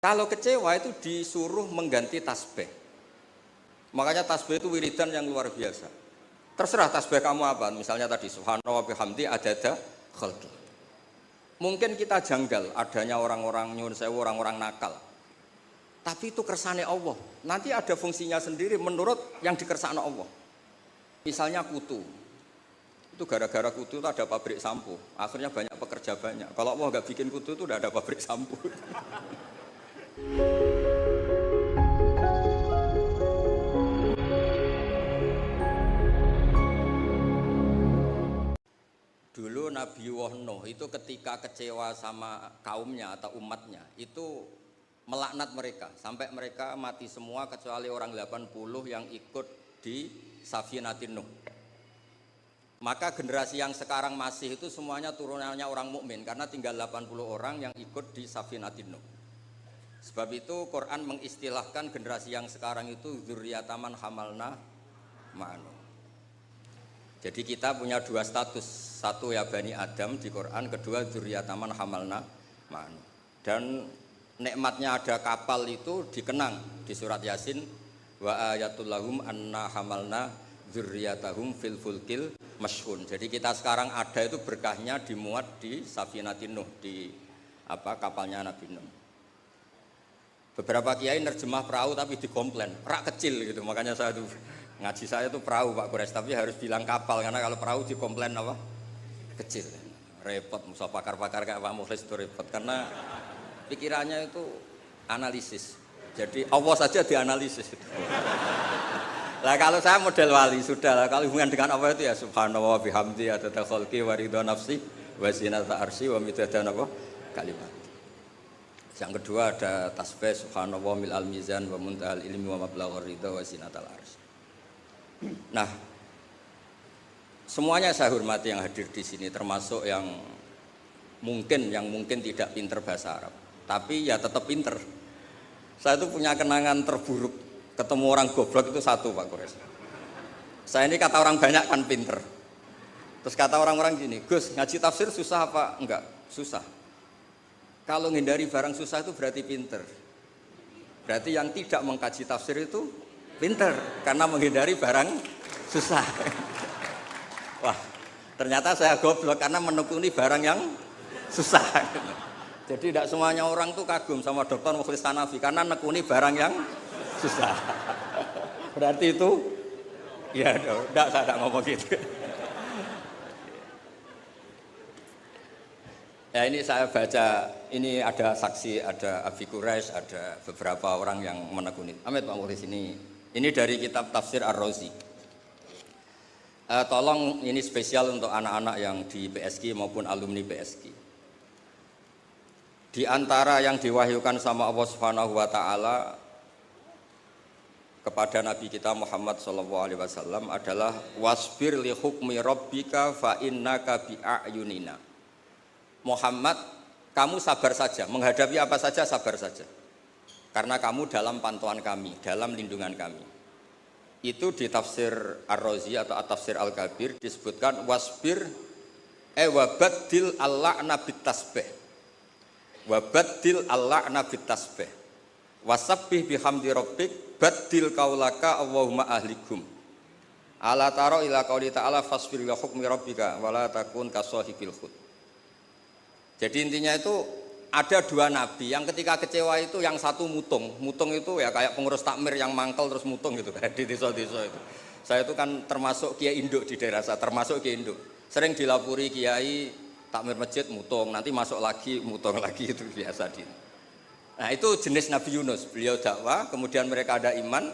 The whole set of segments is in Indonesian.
Kalau kecewa itu disuruh mengganti tasbih. Makanya tasbih itu wiridan yang luar biasa. Terserah tasbih kamu apa, misalnya tadi subhanallah bihamdi adada khalqi. Mungkin kita janggal adanya orang-orang nyuwun sewu, orang-orang nakal. Tapi itu kersane Allah. Nanti ada fungsinya sendiri menurut yang dikersane Allah. Misalnya kutu. Itu gara-gara kutu itu ada pabrik sampo. Akhirnya banyak pekerja banyak. Kalau Allah nggak bikin kutu itu udah ada pabrik sampo. Dulu Nabi Nuh itu ketika kecewa sama kaumnya atau umatnya itu melaknat mereka sampai mereka mati semua kecuali orang 80 yang ikut di Safinatin Nuh. Maka generasi yang sekarang masih itu semuanya turunannya orang mukmin karena tinggal 80 orang yang ikut di Safinatin Nuh. Sebab itu Quran mengistilahkan generasi yang sekarang itu dzurriyyataman hamalna ma'anu. Jadi kita punya dua status, satu ya Bani Adam di Quran, kedua dzurriyyataman hamalna ma'anu. Dan nikmatnya ada kapal itu dikenang di surat Yasin, wa ayatul lahum anna hamalna dzurriyyatahum fil fulkil mashhun. Jadi kita sekarang ada itu berkahnya dimuat di Safinatin Nuh, di kapalnya Nabi Nuh. Beberapa kiai nerjemah perahu tapi dikomplain, rak kecil gitu. Makanya saya tuh ngaji saya tuh perahu Pak Kures, tapi harus bilang kapal karena kalau perahu dikomplain apa? Kecil. Repot, musa pakar-pakar kayak Pak Mukhlis itu repot karena pikirannya itu analisis. Jadi Allah saja dianalisis. Lah kalau saya model wali sudah lah, kalau hubungan dengan Allah itu ya subhanallah bihamdi adada khalqi wa ridha nafsi wa zinata arsy wa midada apa kalimat. Yang kedua ada tasbih subhanallah mil'al mizan wa muntahal ilmi wa mablaghur ridha wa zinatal arsy. Nah, semuanya saya hormati yang hadir di sini termasuk yang mungkin tidak pinter bahasa Arab. Tapi ya tetap pinter. Saya itu punya kenangan terburuk ketemu orang goblok itu satu Pak Kures. Saya ini kata orang banyak kan pinter. Terus kata orang-orang gini, Gus ngaji tafsir susah apa? Enggak, susah. Kalau menghindari barang susah itu berarti pinter. Berarti yang tidak mengkaji tafsir itu pinter karena menghindari barang susah. Wah, ternyata saya goblok karena menekuni barang yang susah. Jadi tidak semuanya orang tuh kagum sama Dr. Mukhlis Hanafi karena nekuni barang yang susah. Berarti itu ya enggak, saya tidak ngomong gitu. Ya ini saya baca, ini ada saksi, ada Abi Quraisy, ada beberapa orang yang menekuni. Amit Pak Mukhlis ini dari kitab Tafsir Ar-Razi. Tolong ini spesial untuk anak-anak yang di PSG maupun alumni PSG. Di antara yang diwahyukan sama Allah Subhanahu wa taala kepada Nabi kita Muhammad sallallahu alaihi wasallam adalah wasbir li hukmi rabbika fa innaka bi a'yunina. Muhammad, kamu sabar saja, menghadapi apa saja sabar saja. Karena kamu dalam pantauan kami, dalam lindungan kami. Itu di tafsir Ar-Razi atau At-Tafsir Al-Kabir disebutkan wasbir wabaddil al-la'na bit-tasbih. Wabaddil al-la'na bit-tasbih. Wasabbih bihamdi rabbik baddil qaulaka Allahumma ahlikum. Ala taro ila qauli ta'ala fasbir li hukmi rabbika wala takun kasahibil khut. Jadi intinya itu ada dua nabi yang ketika kecewa itu yang satu mutung itu ya kayak pengurus takmir yang mangkel terus mutung gitu kayak di desa-desa itu. Saya itu kan termasuk kiai induk di daerah saya, termasuk kiai induk. Sering dilapuri kiai takmir masjid mutung, nanti masuk lagi mutung lagi itu biasa di. Nah itu jenis Nabi Yunus, beliau dakwah, kemudian mereka ada iman,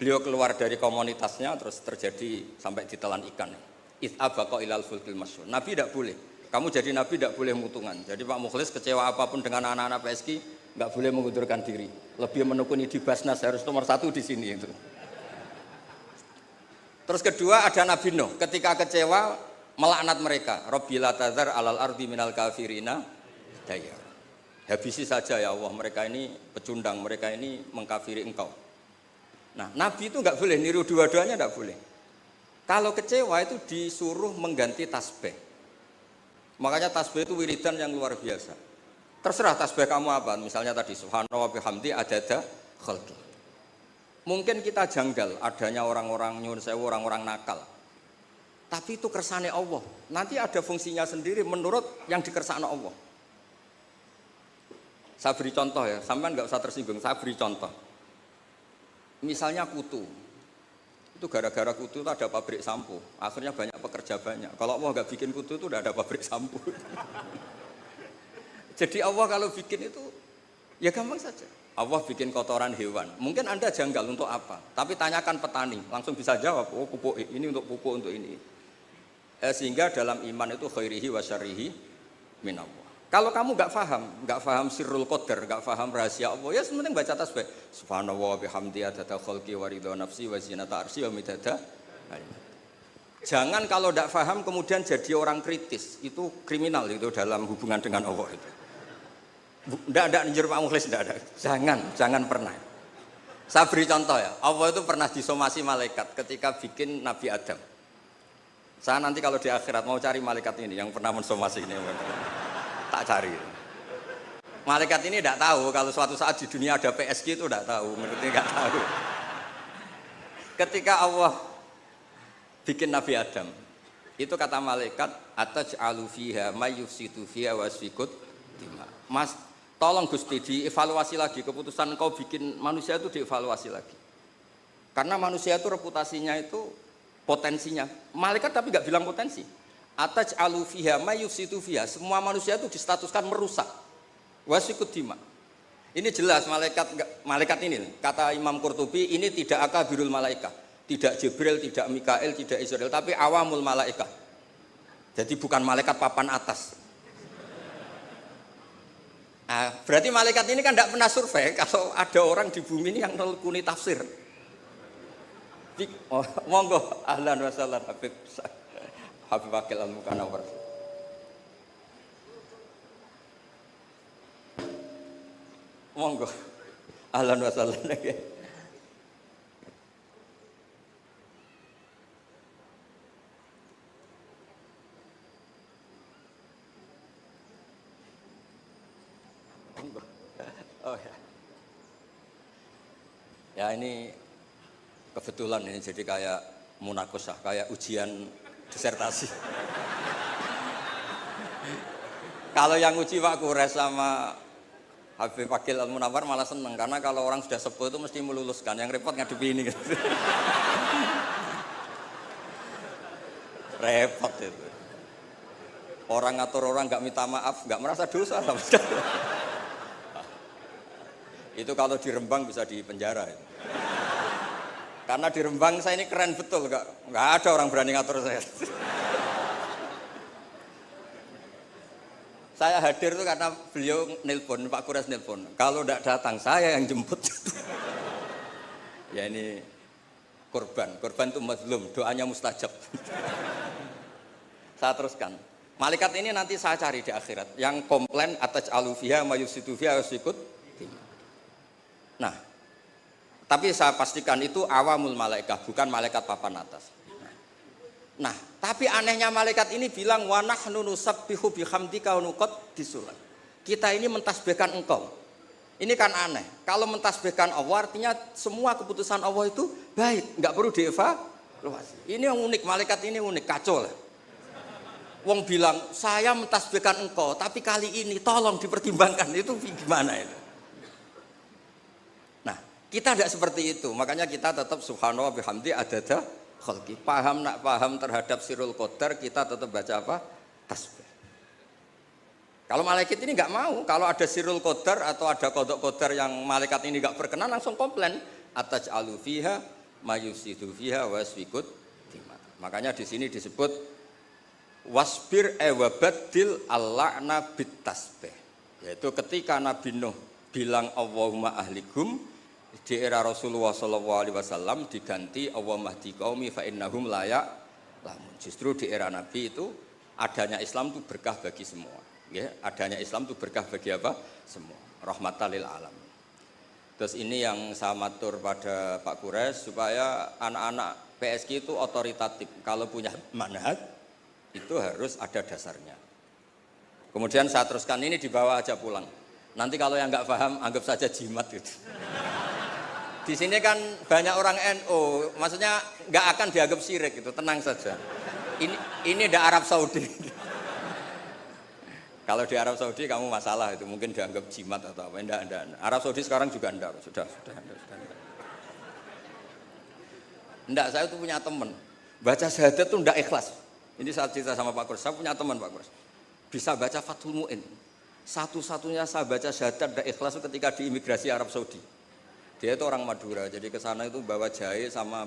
beliau keluar dari komunitasnya terus terjadi sampai ditelan ikan. It'abaqa ilal fulkil mashhun. Nabi tidak boleh. Kamu jadi nabi tidak boleh mutungan. Jadi Pak Mukhlis kecewa apapun dengan anak-anak PSG nggak boleh mengundurkan diri. Lebih menekuni di Basnas harus nomor satu di sini itu. Terus kedua ada Nabi Nuh. Ketika kecewa melaknat mereka. Rabbi la tadzar alal ardi minal kafirina dayar. Habisi saja ya Allah. Mereka ini pecundang. Mereka ini mengkafiri engkau. Nah Nabi itu nggak boleh niru dua-duanya nggak boleh. Kalau kecewa itu disuruh mengganti tasbih. Makanya tasbih itu wiridan yang luar biasa. Terserah tasbih kamu apa, misalnya tadi subhanallah bihamdi adada khalqi. Mungkin kita janggal adanya orang-orang nyuwun sewu, orang-orang nakal. Tapi itu kersane Allah. Nanti ada fungsinya sendiri menurut yang dikersakno Allah. Saya beri contoh ya, sampean nggak usah tersinggung, saya beri contoh. Misalnya kutu. Itu gara-gara kutu itu ada pabrik sampo. Akhirnya banyak pekerja banyak. Kalau Allah nggak bikin kutu itu udah ada pabrik sampo. Jadi Allah kalau bikin itu ya gampang saja. Allah bikin kotoran hewan. Mungkin Anda janggal untuk apa? Tapi tanyakan petani, langsung bisa jawab. Oh pupuk ini untuk pupuk untuk ini. Sehingga dalam iman itu khairihi wa syarrihi minallah. Kalau kamu nggak paham sirrul qadar, nggak paham rahasia Allah, ya sementing baca tasbih. Subhanallah bihamdi adada khalqi wa ridha nafsi wa zinata arsy wa midada. Jangan kalau tidak paham kemudian jadi orang kritis, itu kriminal itu dalam hubungan dengan Allah itu. Tidak ada njur Pak Mukhlis, tidak ada. Jangan pernah. Saya beri contoh ya, Allah itu pernah disomasi malaikat ketika bikin Nabi Adam. Saya nanti kalau di akhirat mau cari malaikat ini yang pernah mensomasi ini, tak cari. Malaikat ini tidak tahu kalau suatu saat di dunia ada PSG itu tidak tahu, menurutnya nggak tahu. Ketika Allah bikin Nabi Adam, itu kata malaikat, ataj'alu fiha may yufsidu fiha wa yasfikut dima. Mas, tolong Gusti dievaluasi lagi keputusan kau bikin manusia itu dievaluasi lagi. Karena manusia itu reputasinya itu potensinya. Malaikat tapi nggak bilang potensi. Ataj'alu fiha may yufsidu fiha. Semua manusia itu distatuskan merusak. Wa yasfikut dima. Ini jelas malaikat ini kata Imam Qurtubi ini tidak akabirul malaikat. Tidak Jibril, tidak Mikail, tidak Israel, tapi awamul malaikat. Jadi bukan malaikat papan atas. Nah, berarti malaikat ini kan tidak pernah survei kalau ada orang di bumi ini yang nelkuni tafsir. Oh, monggo ahlan wa sahlan Habib Wakil Al-Mukanawar. Monggo ahlan wa sahlan lagi. Oh ya. Ya ini kebetulan ini jadi kayak munakosah, kayak ujian disertasi. Kalau yang uji Pak Kures sama Habib Wakil Al-Munawar malah seneng karena kalau orang sudah sepuh itu mesti meluluskan, yang repot ngadepi ini. Repot itu. Orang ngatur orang nggak minta maaf, nggak merasa dosa sama sekali. Itu kalau di Rembang bisa di penjara itu. Karena di Rembang saya ini keren betul, nggak ada orang berani ngatur saya. Saya hadir itu karena beliau nelpon, Pak Kures nelpon. Kalau tidak datang saya yang jemput. Ya ini korban itu mazlum, doanya mustajab. Saya teruskan. Malaikat ini nanti saya cari di akhirat. Yang komplain atas alufiha mayusitu fiha wasikut. Nah, tapi saya pastikan itu awamul malaikat, bukan malaikat papan atas. Nah, tapi anehnya malaikat ini bilang wa nahnu nusabbihu bihamdika wa nuqaddisuh. Kita ini mentasbihkan engkau. Ini kan aneh. Kalau mentasbihkan Allah artinya semua keputusan Allah itu baik, enggak perlu dievaluasi. Ini yang unik, malaikat ini unik, kacau lah. Wong bilang, "Saya mentasbihkan engkau, tapi kali ini tolong dipertimbangkan." Itu gimana itu? Kita tidak seperti itu, makanya kita tetap subhanallah bihamdi adada khalqi. Paham terhadap sirrul qadar, kita tetap baca apa? Tasbih. Kalau malaikat ini nggak mau, kalau ada sirrul qadar atau ada qadha qadar yang malaikat ini nggak berkenan langsung komplain. Ataj'alu fiha mayusidu fiha wasfikut dima. Makanya di sini disebut wasbir wabaddil al-la'na bit tasbih. Yaitu ketika Nabi Nuh bilang Allahumma ahlikum di era Rasulullah SAW diganti Allahumma hdi qaumi fa innahum la ya'lamun. Justru di era Nabi itu adanya Islam itu berkah bagi semua. Ya, adanya Islam itu berkah bagi apa? Semua. Rahmatan lil alamin. Terus ini yang saya matur pada Pak Kures supaya anak-anak PSG itu otoritatif. Kalau punya manhaj itu harus ada dasarnya. Kemudian saya teruskan ini dibawa aja pulang. Nanti kalau yang nggak paham anggap saja jimat gitu. Di sini kan banyak orang NU, maksudnya nggak akan dianggap syirik gitu, tenang saja. Ini ada Arab Saudi. Kalau di Arab Saudi kamu masalah itu mungkin dianggap jimat atau apa? Enggak. Arab Saudi sekarang juga enggak, sudah. Enggak, saya tuh punya teman baca syahadat tuh enggak ikhlas. Ini saat cerita sama Pak Kurs, saya punya teman Pak Kurs bisa baca Fathul Mu'in. Satu-satunya saya baca syahadat enggak ikhlas itu ketika di imigrasi Arab Saudi. Dia itu orang Madura, jadi ke sana itu bawa jahe sama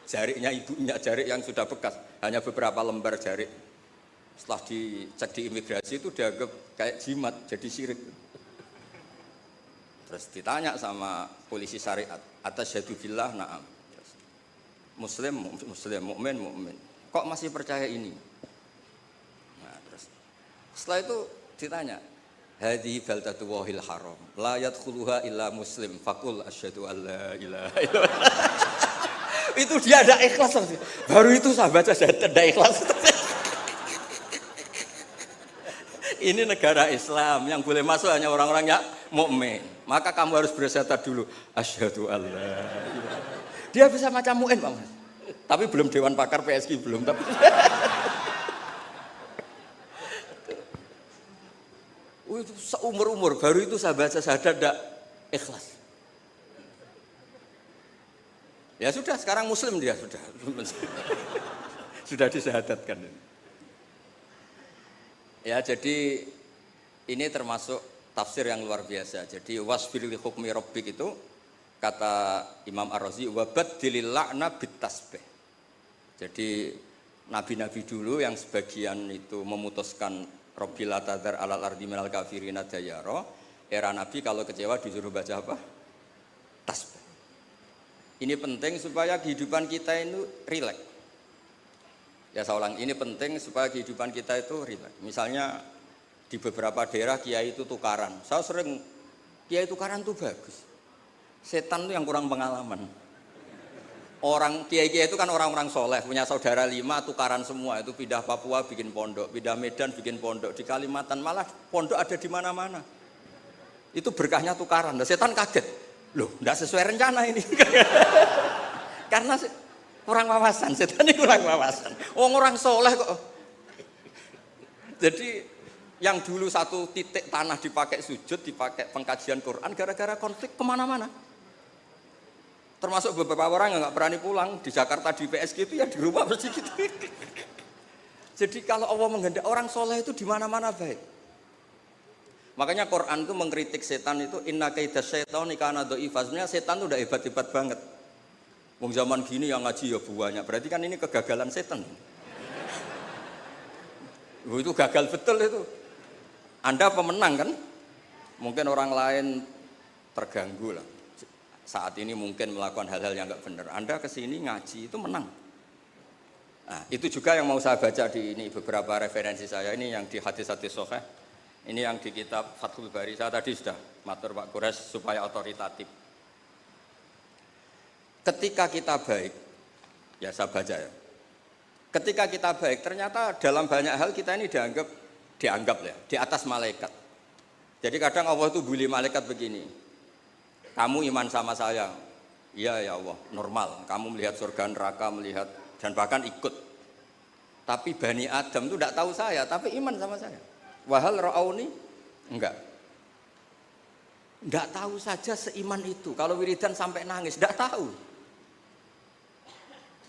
jariknya ibunya, jarik yang sudah bekas, hanya beberapa lembar jarik. Setelah dicek di imigrasi itu dianggap kayak jimat, jadi syirik. Terus ditanya sama polisi syariat, atas billah, na'am. Muslim, mukmin. Kok masih percaya ini? Nah, terus setelah itu ditanya, hadhihi baldatu wahil haram, la yadkhuluha illa muslim, faqul asyhadu alla ilaha illallah. Itu dia ada ikhlas. Baru itu saya baca syahadat ada ikhlas. Ini negara Islam, yang boleh masuk hanya orang-orang yang mukmin. Maka kamu harus bersyahadat dulu, asyhadu alla. Dia bisa macam mu'in, Pak Mas. Tapi belum Dewan Pakar PSG belum, tapi itu seumur-umur baru itu saya baca syahadat tidak ikhlas. Ya sudah, sekarang muslim dia sudah. Sudah disyahadatkan. Ya, jadi ini termasuk tafsir yang luar biasa. Jadi wasfir li hukmi rabbik itu kata Imam Ar-Razi wabaddilil la'na bitasbih. Jadi nabi-nabi dulu yang sebagian itu memutuskan Rabbil atadzar alal ardi minal kafirina dayara, era nabi kalau kecewa disuruh baca apa? Tasbih. Ini penting supaya kehidupan kita itu rileks. Ya saya ulang, ini penting supaya kehidupan kita itu rileks. Misalnya di beberapa daerah kiai itu tukaran. Saya sering kiai tukaran itu bagus. Setan itu yang kurang pengalaman. Orang kiai-kiai itu kan orang-orang soleh, punya saudara 5 tukaran semua, itu pindah Papua bikin pondok, pindah Medan bikin pondok, di Kalimantan malah pondok ada di mana-mana. Itu berkahnya tukaran. Nah, setan kaget, loh, tidak sesuai rencana ini. Karena kurang wawasan, setan ini kurang wawasan. Orang soleh kok. Jadi yang dulu satu titik tanah dipakai sujud, dipakai pengkajian Quran, gara-gara konflik kemana-mana. Termasuk beberapa orang yang nggak berani pulang di Jakarta di PSG itu ya di rumah mesti gitu. Jadi kalau Allah menghendaki orang soleh itu di mana-mana baik. Makanya Quran itu mengkritik setan itu inna kaidas syaitani kana dha'ifa. Sebenarnya setan itu udah hebat-hebat banget. Wong zaman gini yang ngaji ya banyak. Berarti kan ini kegagalan setan. Itu gagal betul itu. Anda pemenang kan? Mungkin orang lain terganggu lah. Saat ini mungkin melakukan hal-hal yang enggak benar. Anda kesini ngaji itu menang. Nah, itu juga yang mau saya baca di ini beberapa referensi saya ini yang di hadis-hadis sahih. Ini yang di kitab Fathul Bari. Saya tadi sudah matur Pak Kures supaya otoritatif. Ketika kita baik, ya saya baca ya. Ketika kita baik, ternyata dalam banyak hal kita ini dianggap ya di atas malaikat. Jadi kadang Allah itu bully malaikat begini. Kamu iman sama saya, iya ya Allah, normal. Kamu melihat surga neraka, melihat dan bahkan ikut. Tapi Bani Adam itu tidak tahu saya, tapi iman sama saya. Wahal ra'auni, enggak. Enggak tahu saja seiman itu. Kalau wiridan sampai nangis, enggak tahu.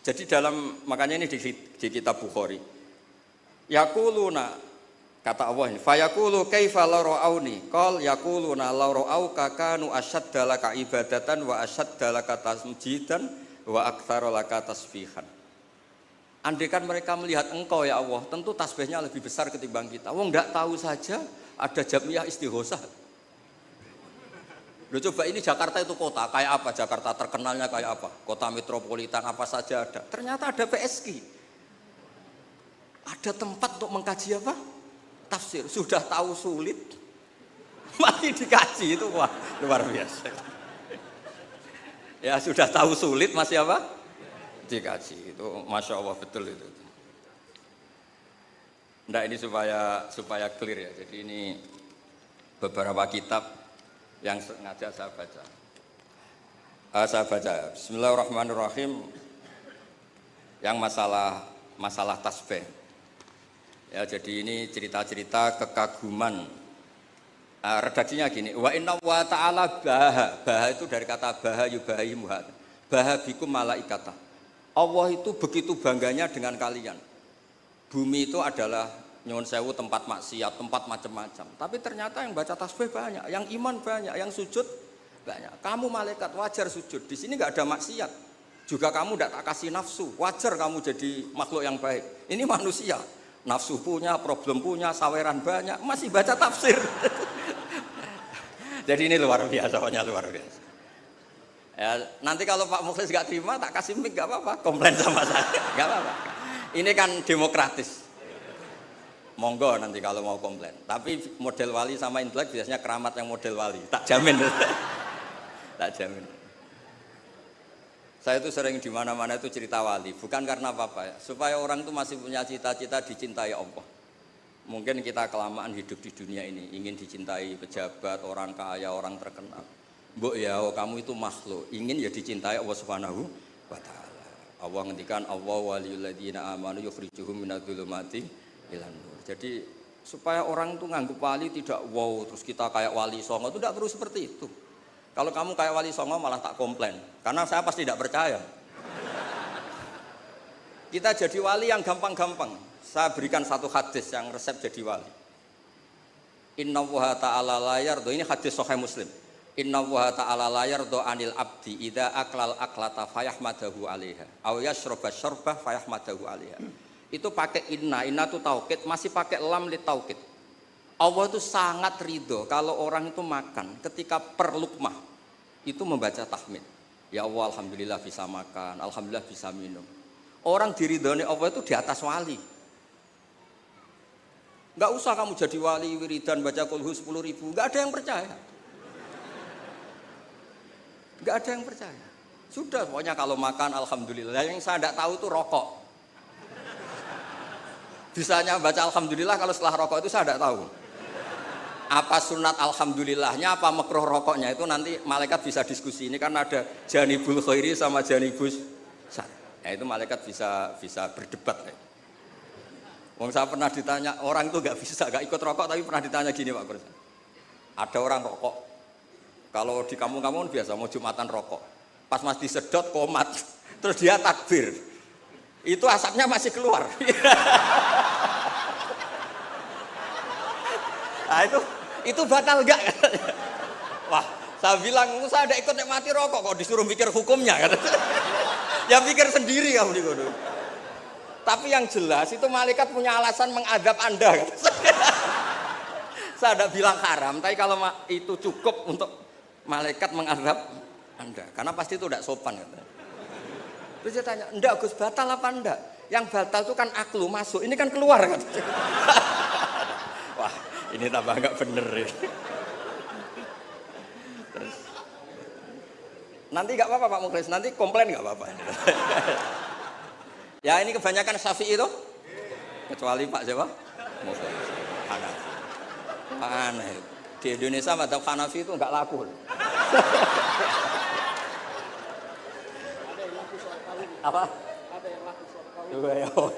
Jadi makanya ini di kitab Bukhari. Yaquluna, kata Allah ini, fayaqulu kaifa la ra'auni qal yaquluna la ra'auka kanu ashadda laka ibadatan wa ashadda laka tasjidan wa aktsara laka tasbihan. Andaikan mereka melihat engkau ya Allah, tentu tasbihnya lebih besar ketimbang kita. Wong enggak tahu saja ada jamiah istighosah. Loh coba ini Jakarta itu kota, kayak apa Jakarta terkenalnya kayak apa? Kota metropolitan apa saja ada. Ternyata ada PSG. Ada tempat untuk mengkaji apa? Tafsir. Sudah tahu sulit masih dikaji, itu wah luar biasa. Ya sudah tahu sulit masih apa? Dikaji. Itu Masya Allah betul itu. Nah ini supaya clear ya. Jadi ini beberapa kitab Yang ngajak saya baca. Saya baca. Bismillahirrahmanirrahim. Yang masalah tasbih. Ya, jadi ini cerita-cerita kekaguman. Redaksinya gini, wa inna wa ta'ala baha itu dari kata baha yubahi muhat, baha bikum malaikata. Allah itu begitu bangganya dengan kalian. Bumi itu adalah nyuwun sewu tempat maksiat, tempat macam-macam. Tapi ternyata yang baca tasbih banyak, yang iman banyak, yang sujud banyak. Kamu malaikat wajar sujud, di sini nggak ada maksiat. Juga kamu tidak tak kasih nafsu, wajar kamu jadi makhluk yang baik. Ini manusia, nafsu punya, problem punya, saweran banyak, masih baca tafsir. Jadi ini luar biasa, pokoknya luar biasa. Ya, nanti kalau Pak Mukhlis nggak terima, tak kasih mic nggak apa-apa, komplain sama saya, nggak apa-apa. Ini kan demokratis. Monggo nanti kalau mau komplain. Tapi model wali sama intelek biasanya keramat yang model wali, tak jamin. Tak jamin. Saya itu sering di mana-mana itu cerita wali, bukan karena apa-apa ya, supaya orang itu masih punya cita-cita dicintai Allah. Mungkin kita kelamaan hidup di dunia ini, ingin dicintai pejabat, orang kaya, orang terkenal. Mbok ya, kamu itu makhluk, ingin ya dicintai Allah Subhanahu wa taala. Allah ngendikan Allah waliyul ladzina amanu yukhrijuhum minadz-dzulumati ilan nur. Jadi supaya orang itu nganggep wali tidak wow, terus kita kayak wali songo, itu tidak perlu seperti itu. Kalau kamu kayak wali songo malah tak komplain, karena saya pasti tidak percaya. Kita jadi wali yang gampang-gampang. Saya berikan satu hadis yang resep jadi wali. Inna wa ta'ala la yardo, ini hadis Sahih Muslim. Inna wa ta'ala la yardo anil abdi idza aklal aklata fayahmadahu 'alaiha aw yashraба syarbah fayahmadahu 'alaiha. Itu pakai inna itu taukid, masih pakai lam li taukid. Allah itu sangat ridho kalau orang itu makan ketika per lukmah itu membaca tahmid. Ya Allah, alhamdulillah bisa makan, alhamdulillah bisa minum. Orang diridhoni Allah itu di atas wali. Enggak usah kamu jadi wali wiridan baca kulhu 10.000, enggak ada yang percaya. Enggak ada yang percaya. Sudah, pokoknya kalau makan alhamdulillah. Yang saya tidak tahu itu rokok. Bisanya baca alhamdulillah kalau setelah rokok itu saya tidak tahu. Apa sunat alhamdulillahnya, apa makruh rokoknya itu nanti malaikat bisa diskusi. Ini kan ada janibul khairi sama janibus syarr. Ya, itu malaikat bisa berdebat. Ya. Wong saya pernah ditanya, orang itu nggak ikut rokok, tapi pernah ditanya gini Pak Kursa. Ada orang rokok, kalau di kampung-kampung biasa mau Jumatan rokok, pas mas disedot komat, terus dia takbir, itu asapnya masih keluar. Nah itu batal nggak? Wah, saya bilang, saya ada ikut nikmati rokok, kok disuruh mikir hukumnya, ya pikir sendiri kamu di kono. Tapi yang jelas itu malaikat punya alasan mengadab Anda. Saya tidak bilang haram, tapi kalau itu cukup untuk malaikat mengadab Anda, karena pasti itu tidak sopan. Terus dia tanya, enggak Gus, batal apa enggak? Yang batal itu kan aklu masuk, ini kan keluar. Wah, ini tambah enggak bener ya. Terus, nanti enggak apa-apa Pak Mukhlis, nanti komplain enggak apa-apa. Ya ini kebanyakan Syafi'i itu, kecuali Pak siapa? Hanafi. Aneh. Di Indonesia madzhab Hanafi itu enggak laku. Apa? Ada yang laku soal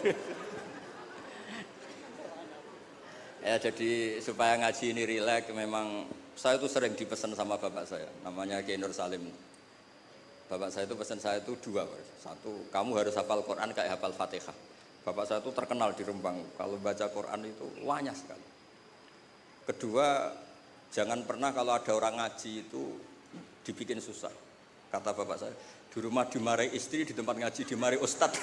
ya, jadi supaya ngaji ini rileks, memang saya itu sering dipesan sama bapak saya, namanya Kiai Nur Salim. Bapak saya itu pesan saya itu dua. Satu, kamu harus hafal Quran kayak hafal Fatihah. Bapak saya itu terkenal di Rembang, kalau baca Quran itu wanyah sekali. Kedua, jangan pernah kalau ada orang ngaji itu dibikin susah. Kata bapak saya, di rumah dimarahi istri, di tempat ngaji dimarahi ustadz.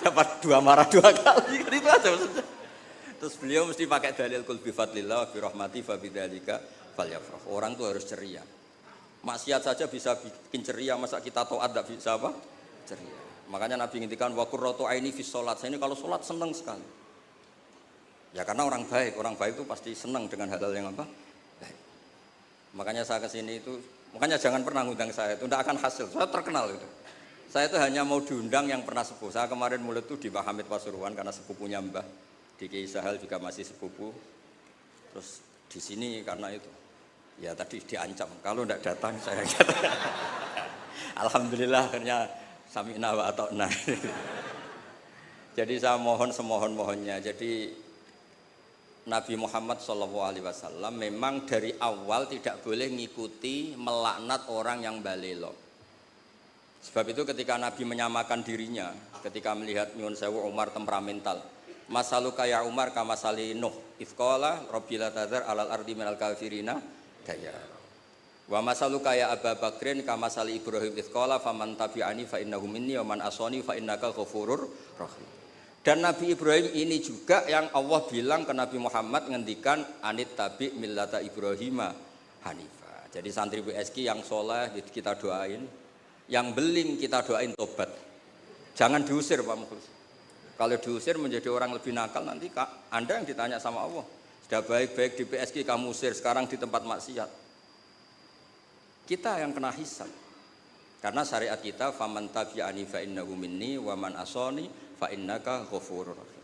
Dapat dua marah dua kali, itu aja maksudnya. Terus beliau mesti pakai dalil kul bi fadlillah wa bi rahmati fa bidzalika falyafrah. Orang tuh harus ceria. Maksiat saja bisa bikin ceria, masa kita taat tidak bisa apa? Ceria. Makanya Nabi ngintikan wa qurratu aini fi sholat. Saya ini kalau sholat senang sekali. Ya karena orang baik itu pasti senang dengan hal-hal yang apa? Baik. Makanya saya kesini itu, makanya jangan pernah ngundang saya, itu tidak akan hasil. Saya terkenal itu. Saya itu hanya mau diundang yang pernah sepuh. Saya kemarin mulai itu di Pak Hamid Pasuruan karena sepupunya Mbah. Di Kiai Sahal juga masih sepupu. Terus di sini karena itu. Ya tadi diancam, kalau tidak datang saya kata. Alhamdulillah akhirnya sami'na wa ata'na. Jadi saya mohon semohon-mohonnya. Jadi Nabi Muhammad SAW memang dari awal tidak boleh ngikuti melaknat orang yang balelo. Sebab itu ketika Nabi menyamakan dirinya, ketika melihat nyuwun sewu Umar temperamental, masaluka ya Umar kamasali Nuh, ifqala rabbil tadzar alal ardi minal kafirina daya. Wa masaluka ya Abu Bakrin kamasali Ibrahim ifqala faman tabi'ani fa innahu minni wa man asani fa innaka ghafurur rahim. Dan Nabi Ibrahim ini juga yang Allah bilang ke Nabi Muhammad ngendikan anit tabi millata Ibrahima hanifa. Jadi santri BSK yang soleh kita doain, yang beling kita doain tobat. Jangan diusir Pak Mukhlis. Kalau diusir menjadi orang lebih nakal nanti Anda yang ditanya sama Allah. Sudah baik-baik di BSK kamu usir, sekarang di tempat maksiat. Kita yang kena hisab. Karena syariat kita faman tabi'ani fa innahu minni wa man asani fa innaka ghafurur rahim.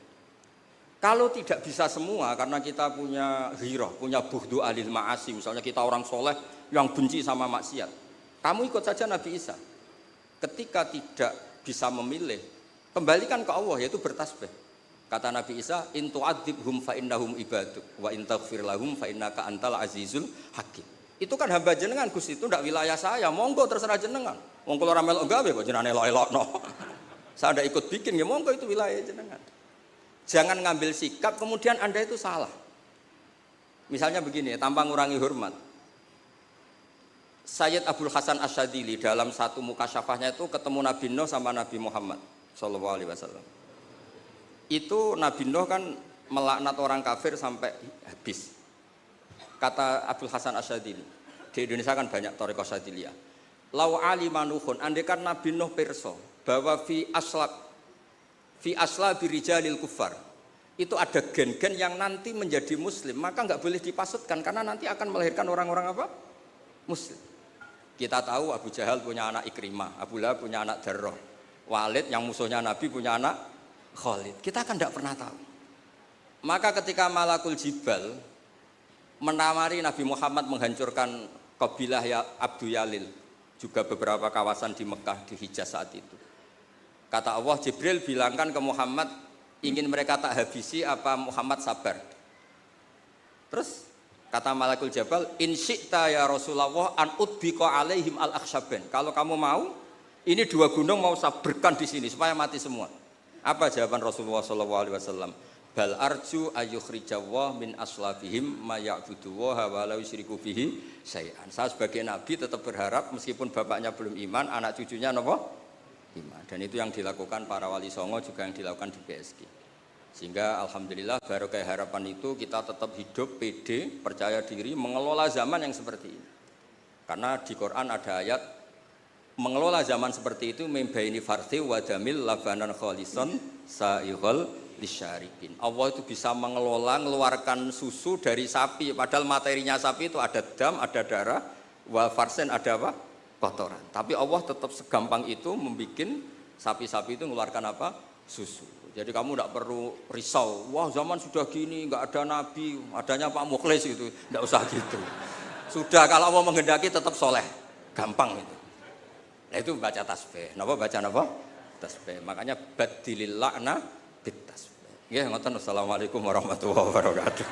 Kalau tidak bisa semua karena kita punya ghirah, punya bughdu alil ma'asi, misalnya kita orang soleh yang benci sama maksiat. Kamu ikut saja Nabi Isa. Ketika tidak bisa memilih, kembalikan ke Allah yaitu bertasbih. Kata Nabi Isa, in tu'adzibhum fa innahum ibaduk wa in taghfir lahum fa innaka antal azizul hakim. Itu kan hamba jenengan Gusti, itu ndak wilayah saya, monggo terserah jenengan. Wong kula ora melok gawe kok jenengan elok-elokno. Saya ndak ikut bikin ya monggo itu wilayah jenengan. Jangan ngambil sikap kemudian Anda itu salah. Misalnya begini, tanpa ngurangi hormat. Sayyid Abdul Hasan Asyadili dalam satu mukasyafahnya itu ketemu Nabi Nuh sama Nabi Muhammad sallallahu alaihi wasallam. Itu Nabi Nuh kan melaknat orang kafir sampai habis. Kata Abdul Hasan Asyadili, di Indonesia kan banyak thariqah Asyadiliyah. Lau alimanuhun, andekan Nabi Nuh pirsa bahwa fi asla birijalil kufar itu ada gen-gen yang nanti menjadi muslim, maka nggak boleh dipasutkan karena nanti akan melahirkan orang-orang apa? Muslim. Kita tahu Abu Jahal punya anak Ikrimah, Abu Lahab punya anak Darrah, Walid yang musuhnya Nabi punya anak Khalid. Kita kan tidak pernah tahu. Maka ketika Malakul Jibal menamari Nabi Muhammad menghancurkan kabilah ya Abdu Yalil, juga beberapa kawasan di Mekah, di Hijaz saat itu. Kata Allah, Jibril bilangkan ke Muhammad, ingin mereka tak habisi apa Muhammad sabar. Terus kata Malakul Jabal, in syi'ta ya Rasulullah an udbiqa alaihim al-akhsyaben. Kalau kamu mau, ini dua gunung mau sabarkan di sini supaya mati semua. Apa jawaban Rasulullah SAW? Bal arju ayyukhrijawah min aslafihim ma ya'budu wa la yusyriku bihi syai'an. Saya sebagai nabi tetap berharap meskipun bapaknya belum iman, anak cucunya napa? Iman. Dan itu yang dilakukan para wali songo, juga yang dilakukan di PSG. Sehingga alhamdulillah barokah harapan itu kita tetap hidup pede, percaya diri mengelola zaman yang seperti ini. Karena di Quran ada ayat mengelola zaman seperti itu membaini farthi wa damil labanan khalison sa'ighal lisyarikin. Allah itu bisa mengeluarkan susu dari sapi, padahal materinya sapi itu ada dam, ada darah, wa farsen ada apa? Kotoran. Tapi Allah tetap segampang itu membuat sapi-sapi itu mengeluarkan apa? Susu. Jadi kamu tidak perlu risau, wah zaman sudah gini, nggak ada nabi, adanya Pak Mukhlis itu, tidak usah gitu. Sudah kalau Allah menghendaki tetap soleh, gampang itu. Nah itu baca tasbih. Napa baca napa? Tasbih. Makanya badilil la'na bit tasbih. Nggih, ngoten. Assalamualaikum warahmatullahi wabarakatuh.